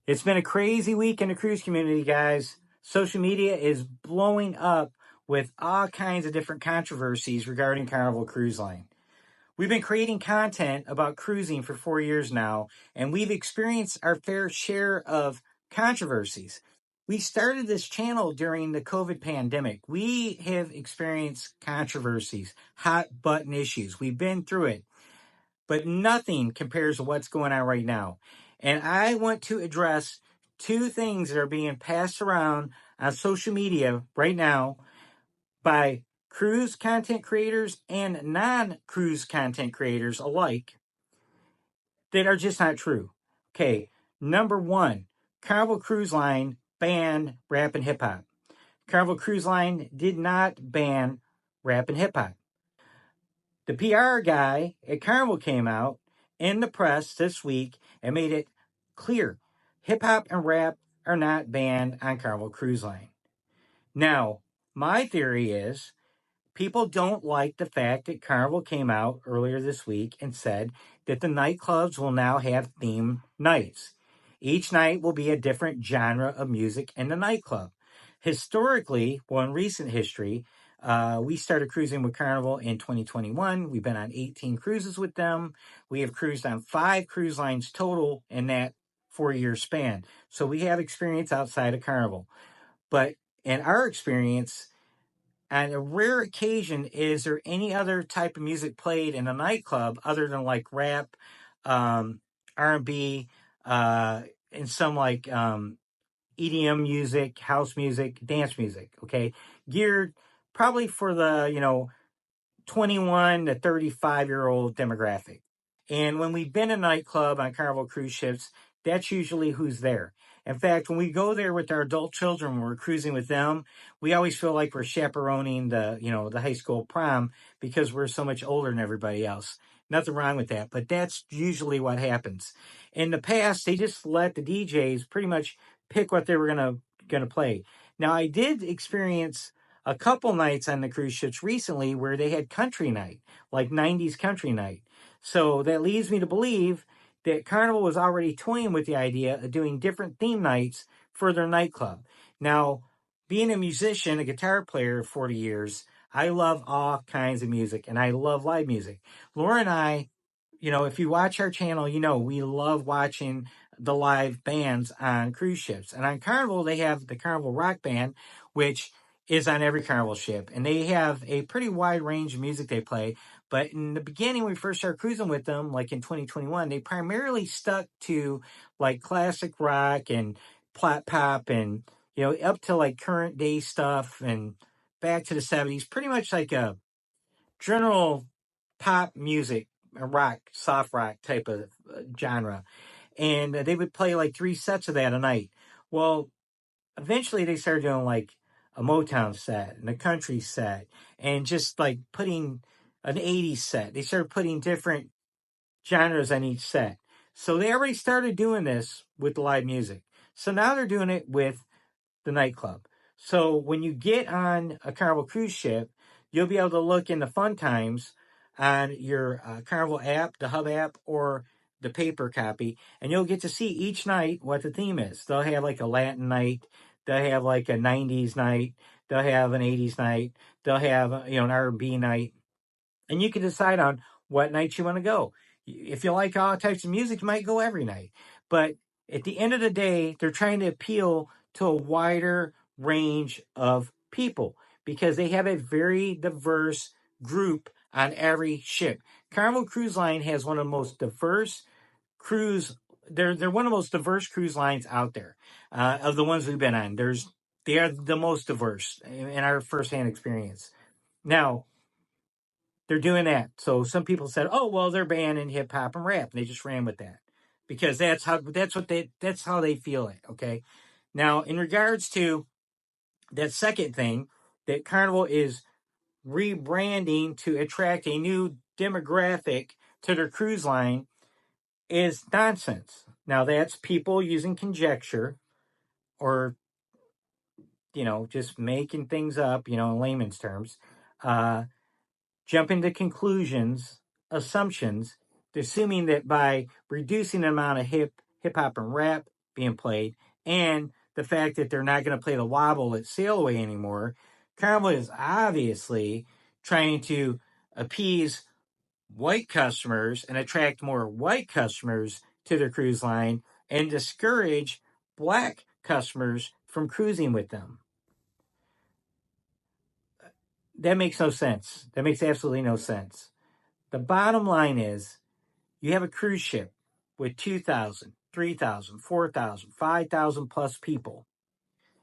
It's been a crazy week in the cruise community, guys. Social media is blowing up with all kinds of different controversies regarding Carnival Cruise Line. We've been creating content about cruising for 4 years now, and we've experienced our fair share of controversies. We started this channel during the COVID pandemic. We have experienced controversies, hot button issues. We've been through it, but nothing compares to what's going on right now. And I want to address two things that are being passed around on social media right now by cruise content creators and non-cruise content creators alike that are just not true. Okay, number one, Carnival Cruise Line banned rap and hip hop. Carnival Cruise Line did not ban rap and hip hop. The PR guy at Carnival came out in the press this week and made it clear hip hop and rap are not banned on Carnival Cruise Line. Now, my theory is people don't like the fact that Carnival came out earlier this week and said that the nightclubs will now have theme nights. Each night will be a different genre of music in the nightclub. Historically, well, in recent history, we started cruising with Carnival in 2021. We've been on 18 cruises with them. We have cruised on 5 cruise lines total in that 4-year span. So we have experience outside of Carnival. But in our experience, on a rare occasion, is there any other type of music played in a nightclub other than like rap, R&B, and some like EDM music, house music, dance music, okay? Geared probably for the, 21 to 35-year-old demographic. And when we've been in a nightclub on Carnival cruise ships, that's usually who's there. In fact, when we go there with our adult children, when we're cruising with them, we always feel like we're chaperoning the high school prom because we're so much older than everybody else. Nothing wrong with that, but that's usually what happens. In the past, they just let the DJs pretty much pick what they were gonna play. Now, I did experience a couple nights on the cruise ships recently where they had country night, like 90s country night. So that leads me to believe that Carnival was already toying with the idea of doing different theme nights for their nightclub. Now, being a musician, a guitar player 40 years, I love all kinds of music and I love live music. Laura and I, if you watch our channel, we love watching the live bands on cruise ships. And on Carnival, they have the Carnival Rock Band, which is on every Carnival ship. And they have a pretty wide range of music they play. But in the beginning, when we first started cruising with them, like in 2021, they primarily stuck to like classic rock and pop and, up to like current day stuff and back to the 70s, pretty much like a general pop music, rock, soft rock type of genre. And they would play like 3 sets of that a night. Well, eventually they started doing like a Motown set and a country set and just like putting an 80s set. They started putting different genres on each set. So they already started doing this with the live music. So now they're doing it with the nightclub. So when you get on a Carnival cruise ship, you'll be able to look in the fun times on your Carnival app, the Hub app, or the paper copy, and you'll get to see each night what the theme is. They'll have like a Latin night, they'll have like a 90s night, they'll have an 80s night, they'll have an R&B night, and you can decide on what nights you want to go. If you like all types of music, you might go every night. But at the end of the day, they're trying to appeal to a wider range of people because they have a very diverse group on every ship. Carnival Cruise Line has one of the most diverse cruise. They're one of the most diverse cruise lines out there of the ones we've been on. They are the most diverse in our firsthand experience. Now, they're doing that. So some people said, "Oh, well, they're banning hip hop and rap." And they just ran with that because that's how they feel it. Okay. Now, in regards to that second thing, that Carnival is rebranding to attract a new demographic to their cruise line is nonsense. Now, that's people using conjecture or just making things up, in layman's terms. Jumping to conclusions, assumptions, assuming that by reducing the amount of hip hop and rap being played, and the fact that they're not going to play the wobble at Sail Away anymore, Carnival is obviously trying to appease white customers and attract more white customers to their cruise line and discourage black customers from cruising with them. That makes no sense. That makes absolutely no sense. The bottom line is you have a cruise ship with 2,000, 3,000, 4,000, 5,000 plus people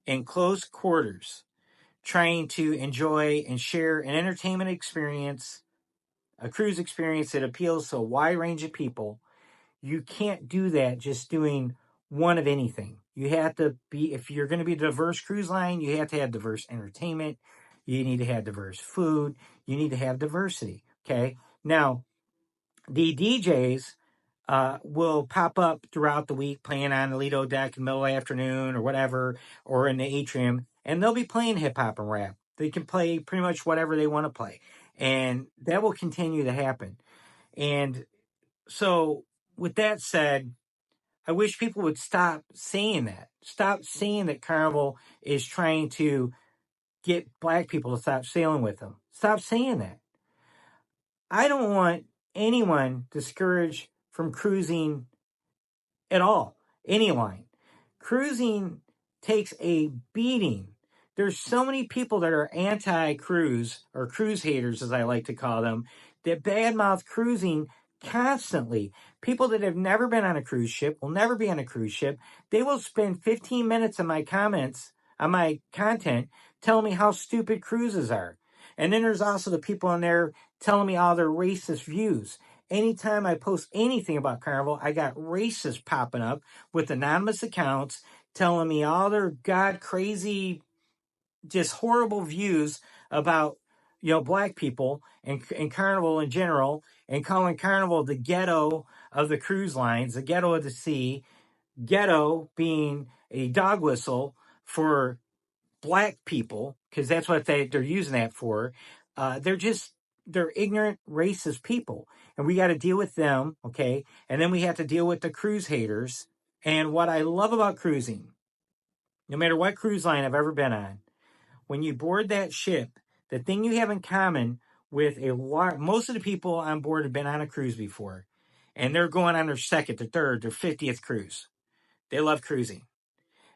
in close quarters trying to enjoy and share an entertainment experience, a cruise experience that appeals to a wide range of people. You can't do that just doing one of anything. You have to be, if you're going to be a diverse cruise line, you have to have diverse entertainment. You need to have diverse food. You need to have diversity. Okay. Now, the DJs will pop up throughout the week playing on the Lido deck in the middle of the afternoon or whatever, or in the atrium, and they'll be playing hip hop and rap. They can play pretty much whatever they want to play. And that will continue to happen. And so, with that said, I wish people would stop saying that. Stop saying that Carnival is trying to get black people to stop sailing with them. Stop saying that. I don't want anyone discouraged from cruising at all, any line. Cruising takes a beating. There's so many people that are anti-cruise, or cruise haters as I like to call them, that badmouth cruising constantly. People that have never been on a cruise ship, will never be on a cruise ship, they will spend 15 minutes in my comments, on my content, telling me how stupid cruises are. And then there's also the people in there telling me all their racist views. Anytime I post anything about Carnival, I got racists popping up with anonymous accounts telling me all their god crazy, just horrible views about, black people and Carnival in general, and calling Carnival the ghetto of the cruise lines, the ghetto of the sea, ghetto being a dog whistle for black people, because that's what they're using that for. They're ignorant, racist people. And we got to deal with them, okay? And then we have to deal with the cruise haters. And what I love about cruising, no matter what cruise line I've ever been on, when you board that ship, the thing you have in common with most of the people on board have been on a cruise before. And they're going on their second, their third, their 50th cruise. They love cruising.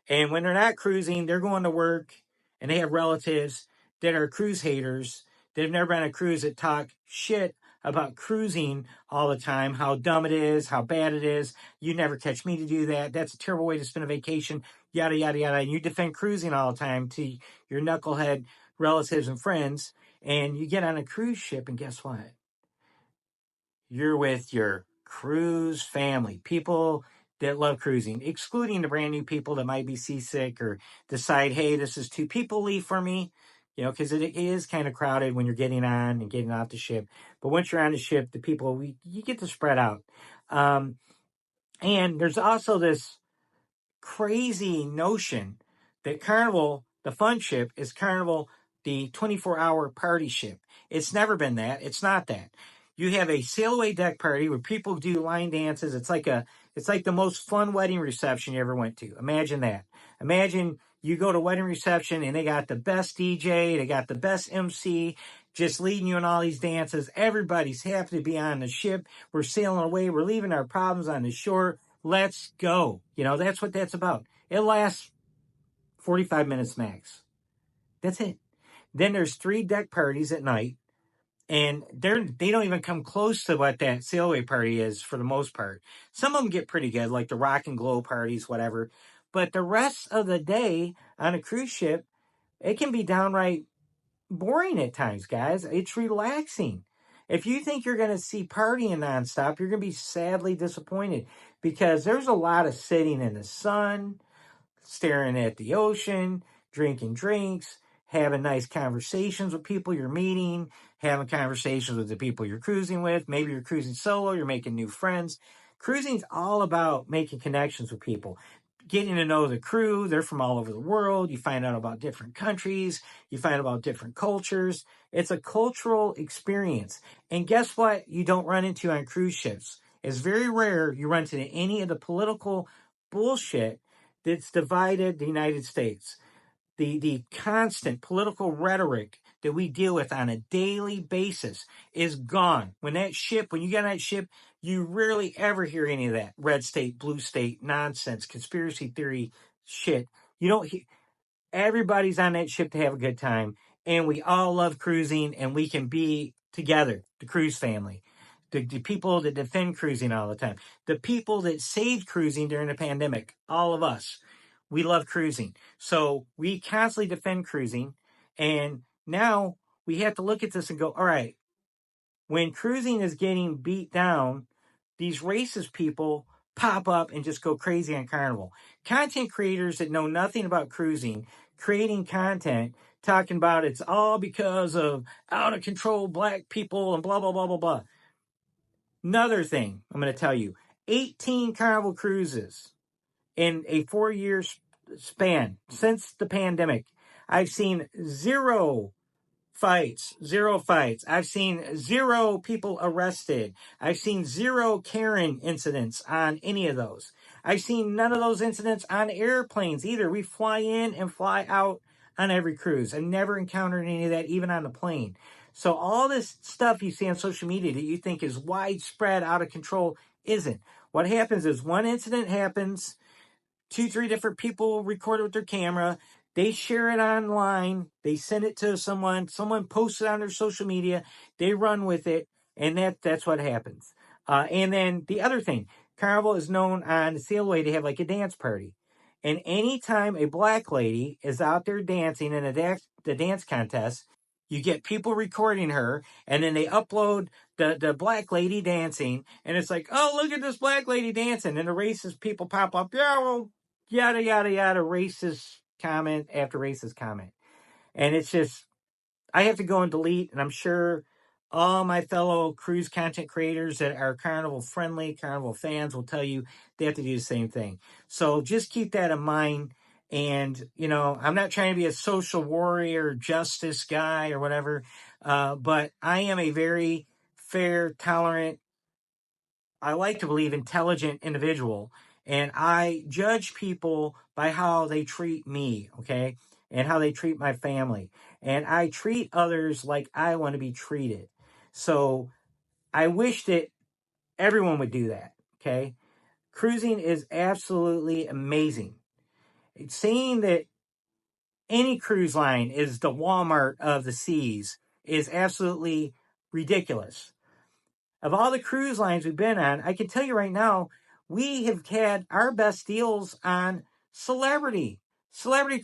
And when they're not cruising, they're going to work, and they have relatives that are cruise haters that have never been on a cruise that talk shit about cruising all the time, how dumb it is, how bad it is. You never catch me to do that. That's a terrible way to spend a vacation, yada, yada, yada. And you defend cruising all the time to your knucklehead relatives and friends. And you get on a cruise ship, and guess what? You're with your cruise family, people that love cruising, excluding the brand new people that might be seasick or decide, hey, this is too people leave for me, because it is kind of crowded when you're getting on and getting off the ship. But once you're on the ship, the people, you get to spread out. And there's also this crazy notion that Carnival, the fun ship, is Carnival, the 24-hour party ship. It's never been that. It's not that. You have a sail away deck party where people do line dances. It's like the most fun wedding reception you ever went to. Imagine that. Imagine you go to wedding reception and they got the best DJ, they got the best MC, just leading you in all these dances. Everybody's happy to be on the ship. We're sailing away. We're leaving our problems on the shore. Let's go. That's what that's about. It lasts 45 minutes max. That's it. Then there's 3 deck parties at night. And they don't even come close to what that sailaway party is for the most part. Some of them get pretty good, like the rock and glow parties, whatever. But the rest of the day on a cruise ship, it can be downright boring at times, guys. It's relaxing. If you think you're going to see partying nonstop, you're going to be sadly disappointed, because there's a lot of sitting in the sun, staring at the ocean, drinking drinks, having nice conversations with people you're meeting, having conversations with the people you're cruising with. Maybe you're cruising solo, you're making new friends. Cruising's all about making connections with people, getting to know the crew. They're from all over the world. You find out about different countries. You find out about different cultures. It's a cultural experience. And guess what you don't run into on cruise ships? It's very rare you run into any of the political bullshit that's divided the United States. The constant political rhetoric that we deal with on a daily basis is gone. When you get on that ship, you rarely ever hear any of that red state, blue state nonsense, conspiracy theory shit. You don't hear. Everybody's on that ship to have a good time, and we all love cruising, and we can be together, the cruise family. The people that defend cruising all the time, the people that saved cruising during the pandemic, all of us, we love cruising. So we constantly defend cruising, and now we have to look at this and go, all right, when cruising is getting beat down, these racist people pop up and just go crazy on Carnival. Content creators that know nothing about cruising, creating content, talking about it's all because of out of control black people and blah, blah, blah, blah, blah. Another thing I'm going to tell you, 18 Carnival cruises in a 4-year span since the pandemic. I've seen zero fights. I've seen zero people arrested. I've seen zero Karen incidents on any of those. I've seen none of those incidents on airplanes either. We fly in and fly out on every cruise. I've never encountered any of that, even on the plane. So all this stuff you see on social media that you think is widespread, out of control, isn't. What happens is one incident happens, 2-3 different people record it with their camera. They share it online. They send it to someone. Someone posts it on their social media. They run with it, and that's what happens. And then the other thing, Carnival is known on the Sailway to have like a dance party. And anytime a black lady is out there dancing in the dance contest, you get people recording her, and then they upload the black lady dancing, and it's like, oh, look at this black lady dancing, and the racist people pop up, yeah, well, yada, yada, yada, racist comment after racist comment. And it's just, I have to go and delete, and I'm sure all my fellow cruise content creators that are Carnival friendly, Carnival fans will tell you they have to do the same thing. So just keep that in mind. And, I'm not trying to be a social warrior, justice guy or whatever, but I am a very fair, tolerant, I like to believe intelligent individual. And I judge people by how they treat me, okay? And how they treat my family. And I treat others like I want to be treated. So I wish that everyone would do that, okay? Cruising is absolutely amazing. Saying that any cruise line is the Walmart of the seas is absolutely ridiculous. Of all the cruise lines we've been on, I can tell you right now, we have had our best deals on Celebrity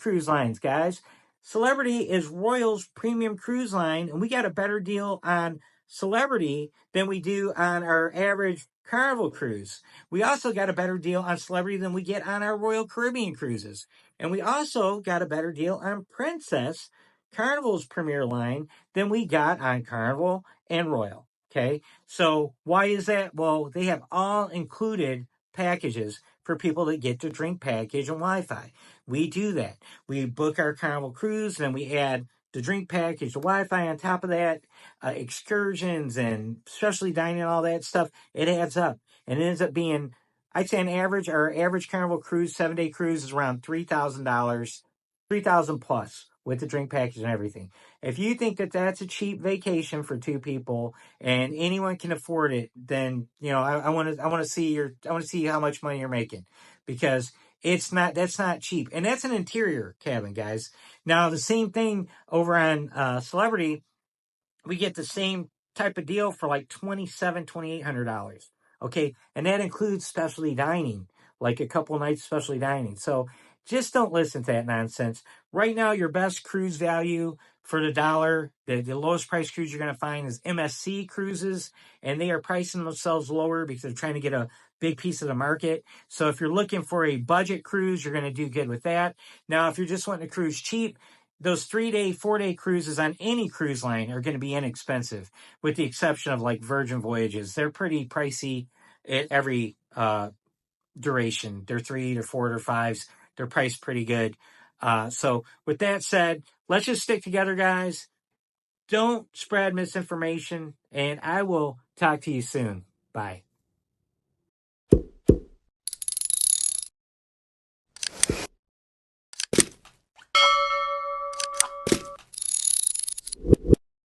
cruise lines, guys. Celebrity is Royal's premium cruise line, and we got a better deal on Celebrity than we do on our average Carnival cruise. We also got a better deal on Celebrity than we get on our Royal Caribbean cruises. And we also got a better deal on Princess, Carnival's premier line, than we got on Carnival and Royal. Okay, so why is that? Well, they have all included packages for people that get the drink package and Wi-Fi. We do that. We book our Carnival cruise, and then we add the drink package, the Wi-Fi on top of that, excursions and specialty dining and all that stuff. It adds up, and it ends up being, I'd say, our average Carnival cruise, 7-day cruise, is around $3,000, 3,000 plus with the drink package and everything. If you think that that's a cheap vacation for two people and anyone can afford it, then I want to see how much money you're making, because that's not cheap, and that's an interior cabin, guys. Now the same thing over on Celebrity, we get the same type of deal for like $2,800. Okay, and that includes specialty dining, like a couple nights specialty dining. So just don't listen to that nonsense. Right now, your best cruise value for the dollar, the lowest price cruise you're going to find is MSC Cruises, and they are pricing themselves lower because they're trying to get a big piece of the market. So if you're looking for a budget cruise, you're going to do good with that. Now, if you're just wanting to cruise cheap, those 3-day, 4-day cruises on any cruise line are going to be inexpensive, with the exception of like Virgin Voyages. They're pretty pricey at every duration. They're 3, they're 4, they're 5s. They're priced pretty good. So with that said, let's just stick together, guys. Don't spread misinformation, and I will talk to you soon. Bye.